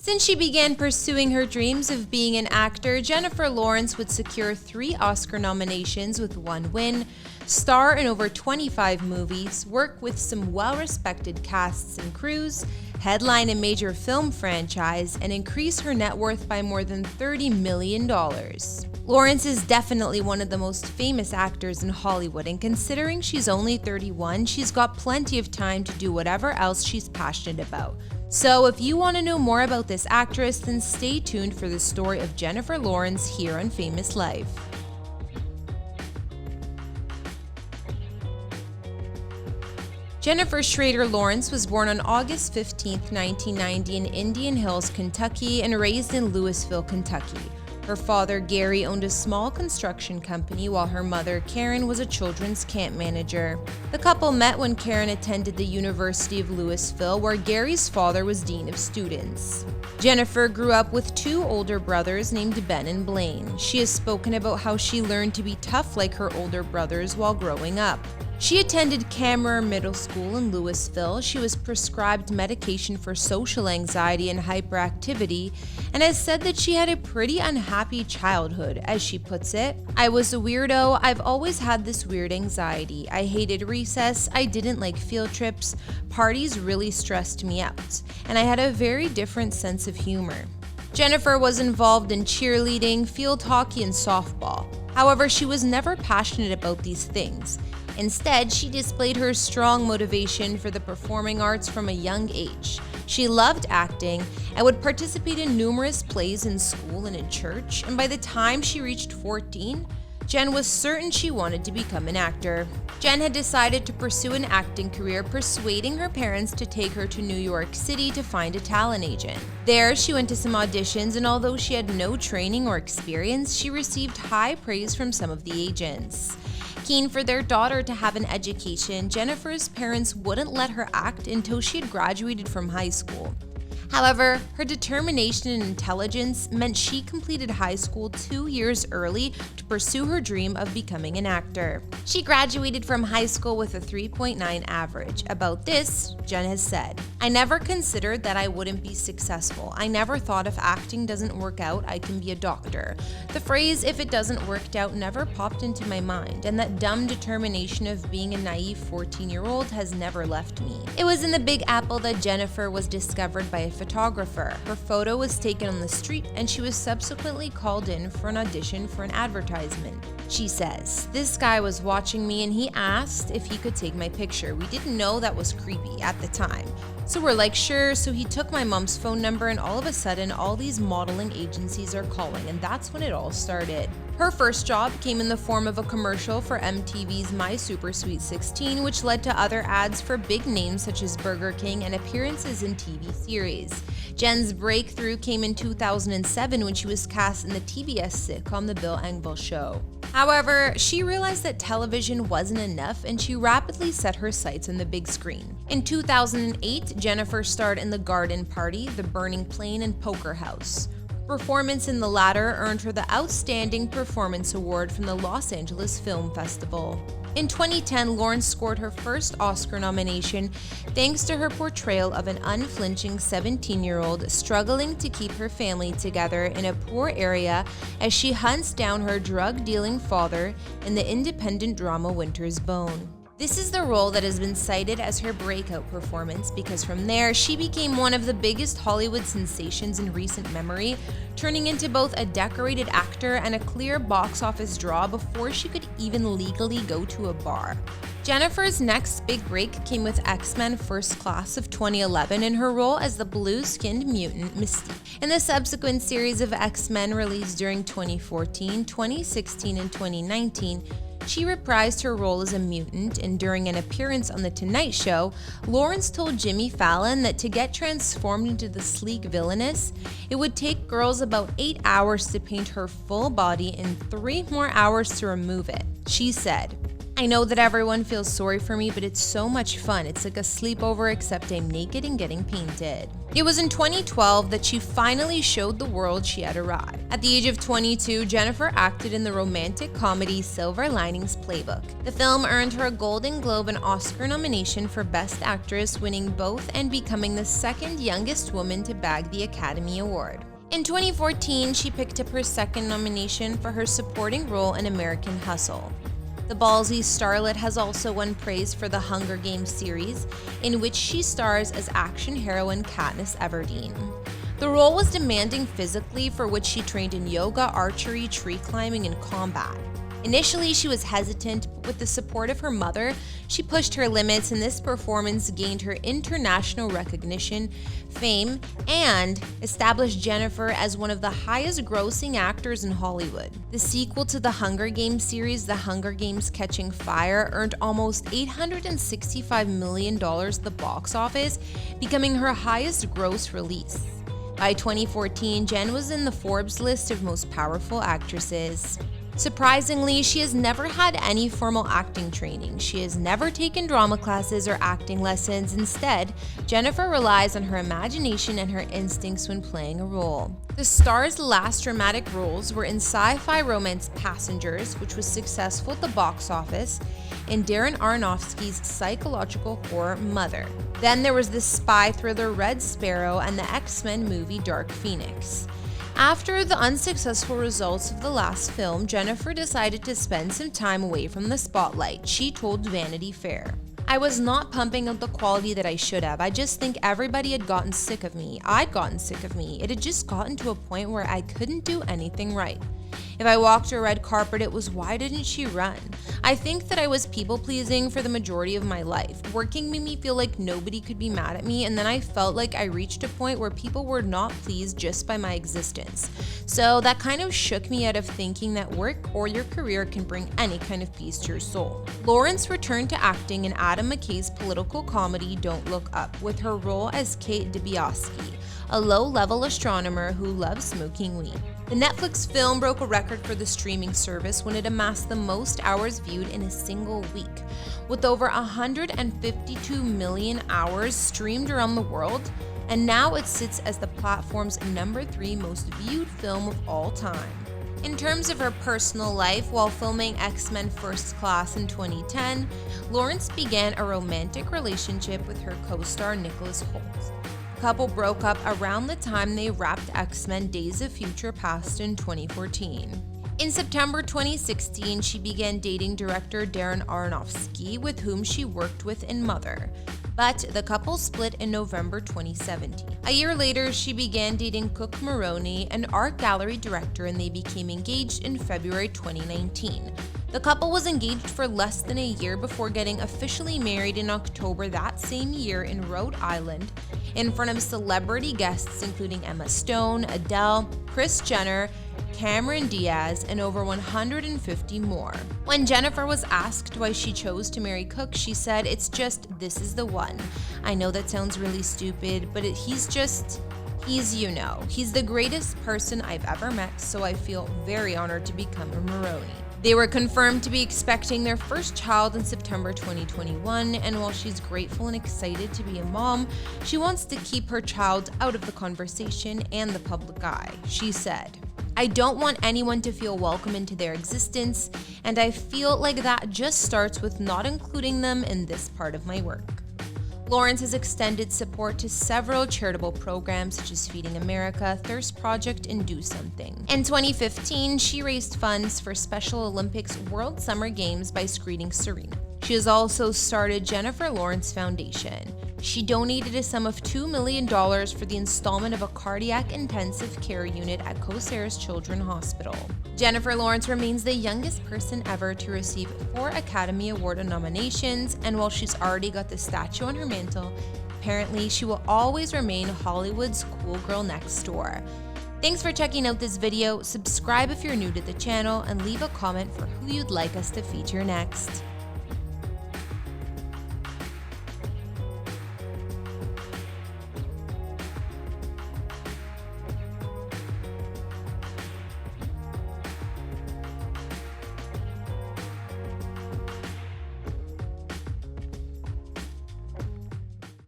Since she began pursuing her dreams of being an actor, Jennifer Lawrence would secure 3 Oscar nominations with 1 win, star in over 25 movies, work with some well-respected casts and crews, headline a major film franchise, and increase her net worth by more than $30 million. Lawrence is definitely one of the most famous actors in Hollywood, and considering she's only 31, she's got plenty of time to do whatever else she's passionate about. So if you want to know more about this actress, then stay tuned for the story of Jennifer Lawrence here on Famous Life. Jennifer Schrader Lawrence was born on August 15, 1990 in Indian Hills, Kentucky, and raised in Louisville, Kentucky. Her father, Gary, owned a small construction company while her mother, Karen, was a children's camp manager. The couple met when Karen attended the University of Louisville, where Gary's father was dean of students. Jennifer grew up with 2 older brothers named Ben and Blaine. She has spoken about how she learned to be tough like her older brothers while growing up. She attended Cameron Middle School in Louisville. She was prescribed medication for social anxiety and hyperactivity, and has said that she had a pretty unhappy childhood. As she puts it, "I was a weirdo. I've always had this weird anxiety. I hated recess. I didn't like field trips. Parties really stressed me out. And I had a very different sense of humor." Jennifer was involved in cheerleading, field hockey, and softball. However, she was never passionate about these things. Instead, she displayed her strong motivation for the performing arts from a young age. She loved acting and would participate in numerous plays in school and in church, and by the time she reached 14, Jen was certain she wanted to become an actor. Jen had decided to pursue an acting career, persuading her parents to take her to New York City to find a talent agent. There, she went to some auditions, and although she had no training or experience, she received high praise from some of the agents. Keen for their daughter to have an education, Jennifer's parents wouldn't let her act until she had graduated from high school. However, her determination and intelligence meant she completed high school 2 years early to pursue her dream of becoming an actor. She graduated from high school with a 3.9 average. About this, Jen has said, "I never considered that I wouldn't be successful. I never thought if acting doesn't work out, I can be a doctor. The phrase 'if it doesn't work out' never popped into my mind, and that dumb determination of being a naive 14-year-old has never left me." It was in the Big Apple that Jennifer was discovered by a photographer. Her photo was taken on the street, and she was subsequently called in for an audition for an advertisement. She says, "This guy was watching me and he asked if he could take my picture. We didn't know that was creepy at the time. So we're like, sure." So he took my mom's phone number, and all of a sudden, all these modeling agencies are calling, and that's when it all started. Her first job came in the form of a commercial for MTV's My Super Sweet 16, which led to other ads for big names such as Burger King and appearances in TV series. Jen's breakthrough came in 2007 when she was cast in the TBS sitcom The Bill Engvall Show. However, she realized that television wasn't enough, and she rapidly set her sights on the big screen. In 2008, Jennifer starred in The Garden Party, The Burning Plain, and Poker House. Performance in the latter earned her the Outstanding Performance Award from the Los Angeles Film Festival. In 2010, Lawrence scored her first Oscar nomination thanks to her portrayal of an unflinching 17-year-old struggling to keep her family together in a poor area as she hunts down her drug-dealing father in the independent drama Winter's Bone. This is the role that has been cited as her breakout performance because from there, she became one of the biggest Hollywood sensations in recent memory, turning into both a decorated actor and a clear box office draw before she could even legally go to a bar. Jennifer's next big break came with X-Men First Class of 2011 in her role as the blue-skinned mutant Mystique. In the subsequent series of X-Men released during 2014, 2016, and 2019, she reprised her role as a mutant, and during an appearance on The Tonight Show, Lawrence told Jimmy Fallon that to get transformed into the sleek villainess, it would take girls about 8 hours to paint her full body and 3 more hours to remove it. She said, I know that everyone feels sorry for me, but it's so much fun. It's like a sleepover except I'm naked and getting painted. It was in 2012 that she finally showed the world she had arrived. At the age of 22, Jennifer acted in the romantic comedy Silver Linings Playbook. The film earned her a Golden Globe and Oscar nomination for Best Actress, winning both and becoming the second youngest woman to bag the Academy Award. In 2014, she picked up her second nomination for her supporting role in American Hustle. The ballsy starlet has also won praise for the Hunger Games series, in which she stars as action heroine Katniss Everdeen. The role was demanding physically, for which she trained in yoga, archery, tree climbing, and combat. Initially, she was hesitant, but with the support of her mother, she pushed her limits, and this performance gained her international recognition, fame, and established Jennifer as one of the highest-grossing actors in Hollywood. The sequel to the Hunger Games series, The Hunger Games: Catching Fire, earned almost $865 million at the box office, becoming her highest gross release. By 2014, Jen was in the Forbes list of most powerful actresses. Surprisingly, she has never had any formal acting training. She has never taken drama classes or acting lessons. Instead, Jennifer relies on her imagination and her instincts when playing a role. The star's last dramatic roles were in sci-fi romance Passengers, which was successful at the box office, and Darren Aronofsky's psychological horror Mother. Then there was the spy thriller Red Sparrow and the X-Men movie Dark Phoenix. After the unsuccessful results of the last film, Jennifer decided to spend some time away from the spotlight. She told Vanity Fair, "I was not pumping out the quality that I should have. I just think everybody had gotten sick of me. I'd gotten sick of me. It had just gotten to a point where I couldn't do anything right. If I walked a red carpet, it was, why didn't she run? I think that I was people-pleasing for the majority of my life. Working made me feel like nobody could be mad at me, and then I felt like I reached a point where people were not pleased just by my existence. So that kind of shook me out of thinking that work or your career can bring any kind of peace to your soul." Lawrence returned to acting in Adam McKay's political comedy Don't Look Up, with her role as Kate Dibiasky, a low-level astronomer who loves smoking weed. The Netflix film broke a record for the streaming service when it amassed the most hours viewed in a single week. With over 152 million hours streamed around the world, and now it sits as the platform's #3 most viewed film of all time. In terms of her personal life, while filming X-Men First Class in 2010, Lawrence began a romantic relationship with her co-star Nicholas Hoult. The couple broke up around the time they wrapped X-Men Days of Future Past in 2014. In September 2016, she began dating director Darren Aronofsky, with whom she worked with in Mother. But the couple split in November 2017. A year later, she began dating Cook Maroney, an art gallery director, and they became engaged in February 2019. The couple was engaged for less than a year before getting officially married in October that same year in Rhode Island, in front of celebrity guests including Emma Stone, Adele, Kris Jenner, Cameron Diaz, and over 150 more. When Jennifer was asked why she chose to marry Cook, she said, "It's just, this is the one. I know that sounds really stupid, but he's the greatest person I've ever met, so I feel very honored to become a Maroney." They were confirmed to be expecting their first child in September 2021, and while she's grateful and excited to be a mom, she wants to keep her child out of the conversation and the public eye. She said, "I don't want anyone to feel welcome into their existence, and I feel like that just starts with not including them in this part of my work." Lawrence has extended support to several charitable programs such as Feeding America, Thirst Project, and Do Something. In 2015, she raised funds for Special Olympics World Summer Games by screening Serena. She has also started Jennifer Lawrence Foundation. She donated a sum of $2 million for the installment of a cardiac intensive care unit at COSAR's Children's Hospital. Jennifer Lawrence remains the youngest person ever to receive 4 Academy Award nominations, and while she's already got the statue on her mantle, apparently she will always remain Hollywood's cool girl next door. Thanks for checking out this video. Subscribe if you're new to the channel, and leave a comment for who you'd like us to feature next.